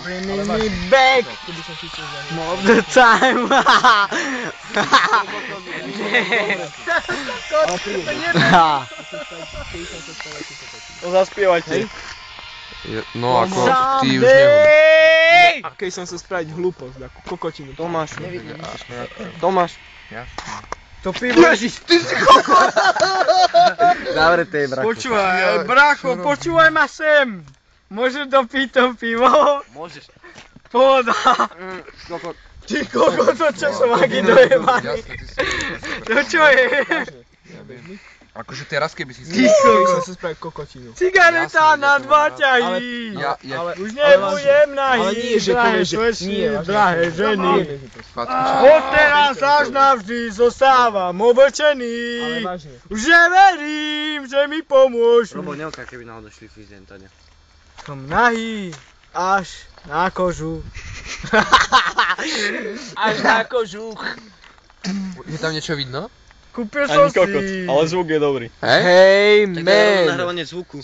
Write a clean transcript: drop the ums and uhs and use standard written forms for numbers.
Bring me back of the time. No zaspievajte. No ako ty už nehovoríš. A keď som sa spraviť hlúposť, ako kokotinu. Tomáš. Tomáš. To pivo... Ježiš, ty si kokot! Zavretej, bracho. Počúvaj, bracho, počúvaj ma sem. Môžem dopiť to pivo? Môžeš. Pohoda. Kokot. Ty kokot, to čo som aký dojebaný. Jasné, ty si... To čo je? Akože teraz keby si... Ty kokot. Som sa spraviť kokotinu. Cigareta na 2 ťahy. Už nebudem nahý. Ale nie, že povieš, že nie. Drahé ženy. Fatku, Odteraz až navždy zostávam oblčený. Už neverím, že mi pomôžu. Robo, neoká, keby náhodou šli týždeň, Tania. Som nahý až na kožu. Až na kožuch. Je tam niečo vidno? Kúpil som si. Ale zvuk je dobrý. Hej? Hej, man. nahrávanie zvuku.